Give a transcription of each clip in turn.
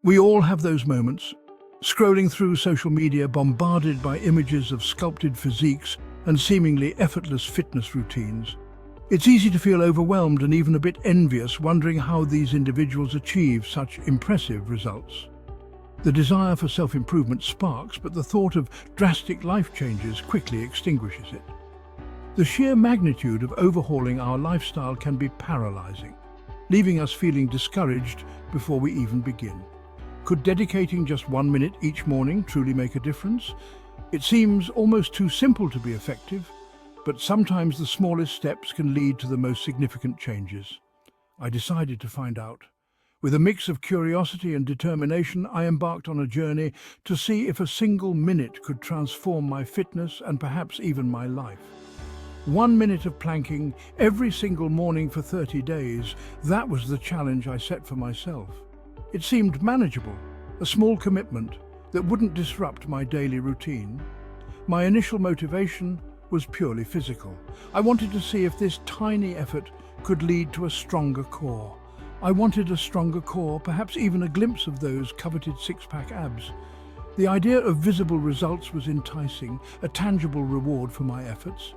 We all have those moments, scrolling through social media bombarded by images of sculpted physiques and seemingly effortless fitness routines. It's easy to feel overwhelmed and even a bit envious, wondering how these individuals achieve such impressive results. The desire for self-improvement sparks, but the thought of drastic life changes quickly extinguishes it. The sheer magnitude of overhauling our lifestyle can be paralyzing, leaving us feeling discouraged before we even begin. Could dedicating just 1 minute each morning truly make a difference? It seems almost too simple to be effective, but sometimes the smallest steps can lead to the most significant changes. I decided to find out. With a mix of curiosity and determination, I embarked on a journey to see if a single minute could transform my fitness and perhaps even my life. 1 minute of planking every single morning for 30 days, that was the challenge I set for myself. It seemed manageable, a small commitment that wouldn't disrupt my daily routine. My initial motivation was purely physical. I wanted to see if this tiny effort could lead to a stronger core. I wanted a stronger core, perhaps even a glimpse of those coveted six-pack abs. The idea of visible results was enticing, a tangible reward for my efforts.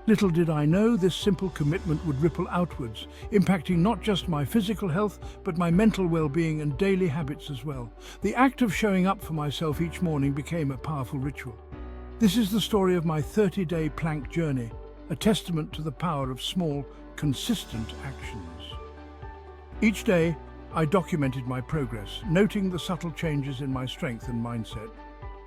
Little did I know this simple commitment would ripple outwards, impacting not just my physical health, but my mental well-being and daily habits as well. The act of showing up for myself each morning became a powerful ritual. This is the story of my 30-day plank journey, a testament to the power of small, consistent actions. Each day, I documented my progress, noting the subtle changes in my strength and mindset.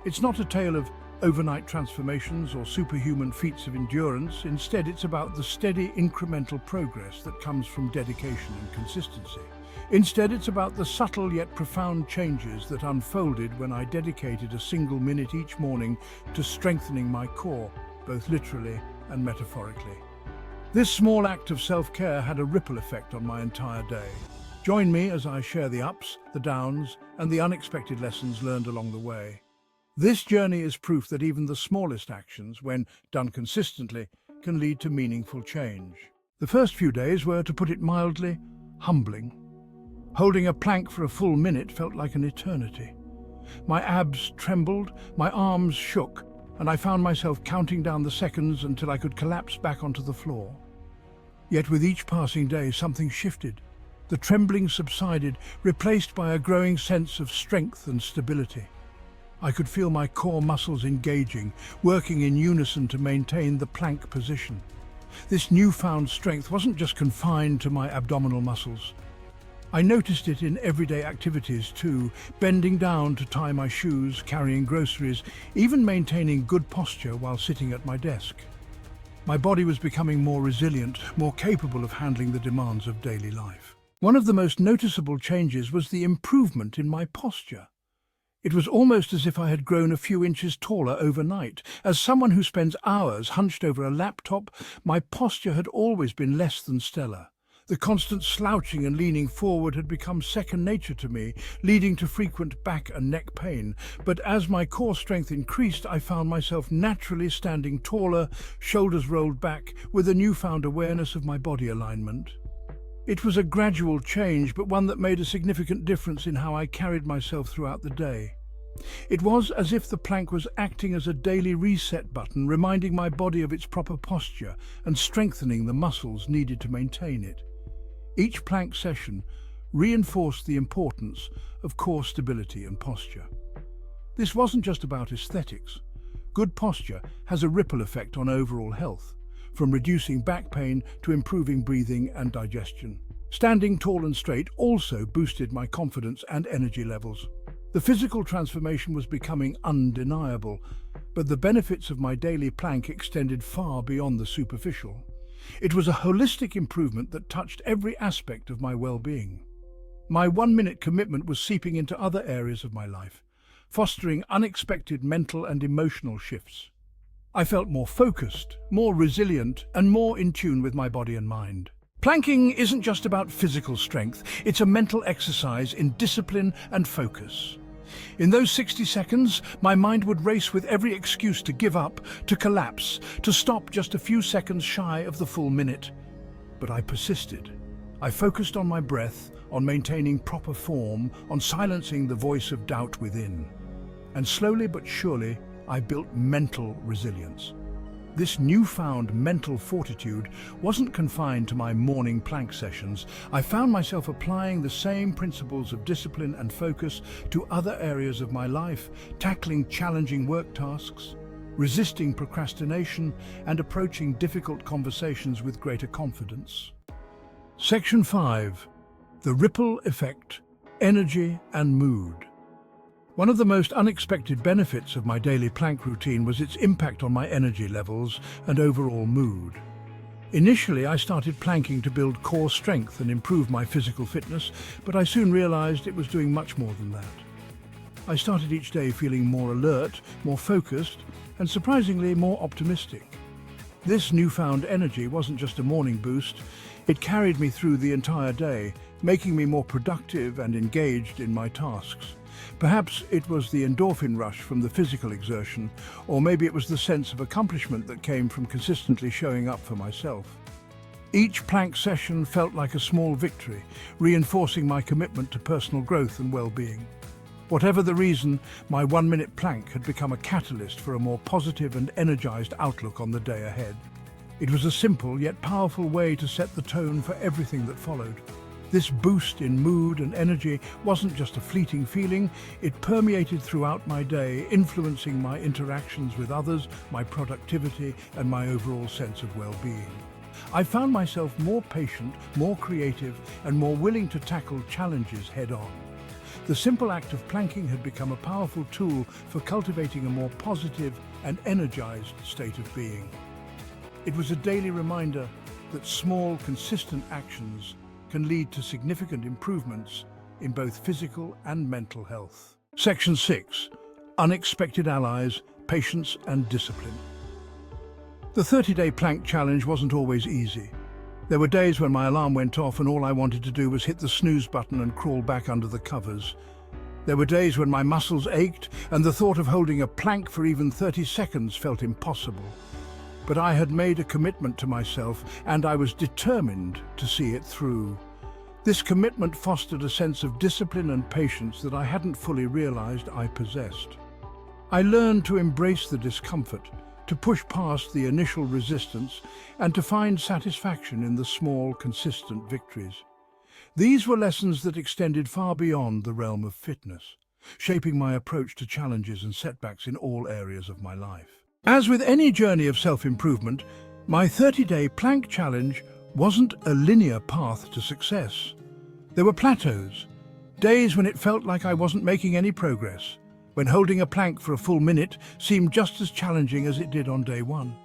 It's not a tale of overnight transformations or superhuman feats of endurance. Instead, it's about the steady, incremental progress that comes from dedication and consistency. Instead, it's about the subtle yet profound changes that unfolded when I dedicated a single minute each morning to strengthening my core, both literally and metaphorically. This small act of self-care had a ripple effect on my entire day. Join me as I share the ups, the downs, and the unexpected lessons learned along the way. This journey is proof that even the smallest actions, when done consistently, can lead to meaningful change. The first few days were, to put it mildly, humbling. Holding a plank for a full minute felt like an eternity. My abs trembled, my arms shook, and I found myself counting down the seconds until I could collapse back onto the floor. Yet with each passing day, something shifted. The trembling subsided, replaced by a growing sense of strength and stability. I could feel my core muscles engaging, working in unison to maintain the plank position. This newfound strength wasn't just confined to my abdominal muscles. I noticed it in everyday activities too, bending down to tie my shoes, carrying groceries, even maintaining good posture while sitting at my desk. My body was becoming more resilient, more capable of handling the demands of daily life. One of the most noticeable changes was the improvement in my posture. It was almost as if I had grown a few inches taller overnight. As someone who spends hours hunched over a laptop, my posture had always been less than stellar. The constant slouching and leaning forward had become second nature to me, leading to frequent back and neck pain. But as my core strength increased, I found myself naturally standing taller, shoulders rolled back, with a newfound awareness of my body alignment. It was a gradual change, but one that made a significant difference in how I carried myself throughout the day. It was as if the plank was acting as a daily reset button, reminding my body of its proper posture and strengthening the muscles needed to maintain it. Each plank session reinforced the importance of core stability and posture. This wasn't just about aesthetics. Good posture has a ripple effect on overall health, from reducing back pain to improving breathing and digestion. Standing tall and straight also boosted my confidence and energy levels. The physical transformation was becoming undeniable, but the benefits of my daily plank extended far beyond the superficial. It was a holistic improvement that touched every aspect of my well-being. My 1 minute commitment was seeping into other areas of my life, fostering unexpected mental and emotional shifts. I felt more focused, more resilient, and more in tune with my body and mind. Planking isn't just about physical strength, it's a mental exercise in discipline and focus. In those 60 seconds, my mind would race with every excuse to give up, to collapse, to stop just a few seconds shy of the full minute. But I persisted. I focused on my breath, on maintaining proper form, on silencing the voice of doubt within. And slowly but surely, I built mental resilience. This newfound mental fortitude wasn't confined to my morning plank sessions. I found myself applying the same principles of discipline and focus to other areas of my life, tackling challenging work tasks, resisting procrastination, and approaching difficult conversations with greater confidence. Section 5. The ripple effect, energy and mood. One of the most unexpected benefits of my daily plank routine was its impact on my energy levels and overall mood. Initially, I started planking to build core strength and improve my physical fitness, but I soon realized it was doing much more than that. I started each day feeling more alert, more focused, and surprisingly more optimistic. This newfound energy wasn't just a morning boost, it carried me through the entire day, making me more productive and engaged in my tasks. Perhaps it was the endorphin rush from the physical exertion, or maybe it was the sense of accomplishment that came from consistently showing up for myself. Each plank session felt like a small victory, reinforcing my commitment to personal growth and well-being. Whatever the reason, my 1-minute plank had become a catalyst for a more positive and energized outlook on the day ahead. It was a simple yet powerful way to set the tone for everything that followed. This boost in mood and energy wasn't just a fleeting feeling, it permeated throughout my day, influencing my interactions with others, my productivity, and my overall sense of well-being. I found myself more patient, more creative, and more willing to tackle challenges head-on. The simple act of planking had become a powerful tool for cultivating a more positive and energized state of being. It was a daily reminder that small, consistent actions can lead to significant improvements in both physical and mental health. Section 6. Unexpected allies, patience and discipline. The 30-day plank challenge wasn't always easy. There were days when my alarm went off and all I wanted to do was hit the snooze button and crawl back under the covers. There were days when my muscles ached and the thought of holding a plank for even 30 seconds felt impossible. But I had made a commitment to myself and I was determined to see it through. This commitment fostered a sense of discipline and patience that I hadn't fully realized I possessed. I learned to embrace the discomfort, to push past the initial resistance, and to find satisfaction in the small, consistent victories. These were lessons that extended far beyond the realm of fitness, shaping my approach to challenges and setbacks in all areas of my life. As with any journey of self-improvement, my 30-day plank challenge wasn't a linear path to success. There were plateaus, days when it felt like I wasn't making any progress, when holding a plank for a full minute seemed just as challenging as it did on day one.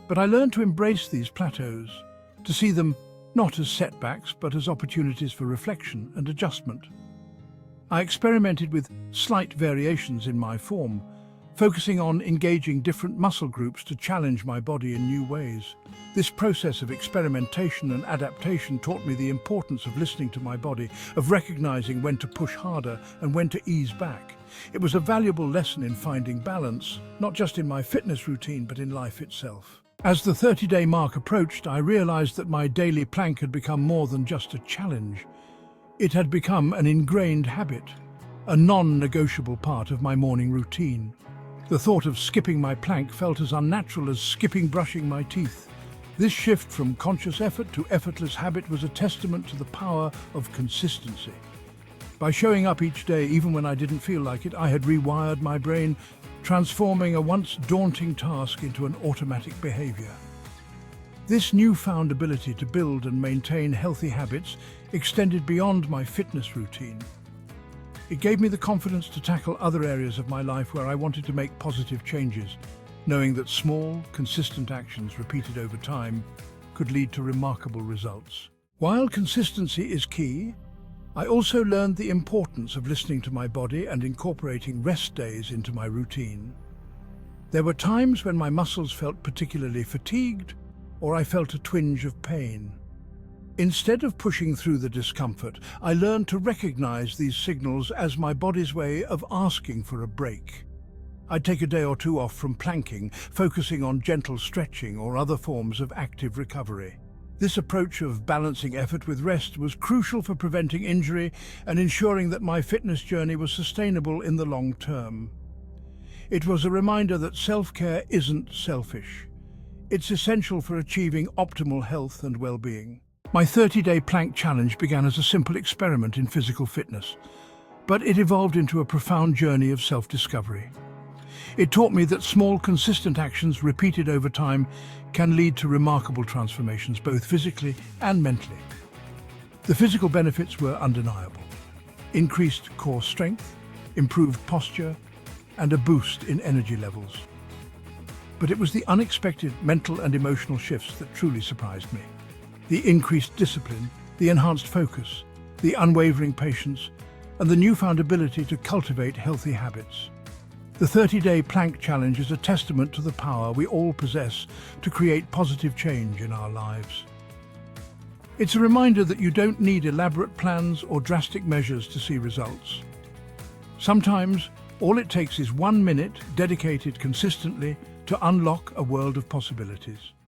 But I learned to embrace these plateaus, to see them not as setbacks but as opportunities for reflection and adjustment. I experimented with slight variations in my form, focusing on engaging different muscle groups to challenge my body in new ways. This process of experimentation and adaptation taught me the importance of listening to my body, of recognizing when to push harder and when to ease back. It was a valuable lesson in finding balance, not just in my fitness routine, but in life itself. As the 30-day mark approached, I realized that my daily plank had become more than just a challenge. It had become an ingrained habit, a non-negotiable part of my morning routine. The thought of skipping my plank felt as unnatural as skipping brushing my teeth. This shift from conscious effort to effortless habit was a testament to the power of consistency. By showing up each day, even when I didn't feel like it, I had rewired my brain, transforming a once daunting task into an automatic behavior. This newfound ability to build and maintain healthy habits extended beyond my fitness routine. It gave me the confidence to tackle other areas of my life where I wanted to make positive changes, knowing that small, consistent actions repeated over time could lead to remarkable results. While consistency is key, I also learned the importance of listening to my body and incorporating rest days into my routine. There were times when my muscles felt particularly fatigued, or I felt a twinge of pain. Instead of pushing through the discomfort, I learned to recognize these signals as my body's way of asking for a break. I'd take a day or two off from planking, focusing on gentle stretching or other forms of active recovery. This approach of balancing effort with rest was crucial for preventing injury and ensuring that my fitness journey was sustainable in the long term. It was a reminder that self-care isn't selfish. It's essential for achieving optimal health and well-being. My 30-day plank challenge began as a simple experiment in physical fitness, but it evolved into a profound journey of self-discovery. It taught me that small, consistent actions repeated over time can lead to remarkable transformations, both physically and mentally. The physical benefits were undeniable. Increased core strength, improved posture, and a boost in energy levels. But it was the unexpected mental and emotional shifts that truly surprised me. The increased discipline, the enhanced focus, the unwavering patience, and the newfound ability to cultivate healthy habits. The 30-day plank challenge is a testament to the power we all possess to create positive change in our lives. It's a reminder that you don't need elaborate plans or drastic measures to see results. Sometimes, all it takes is 1 minute dedicated consistently to unlock a world of possibilities.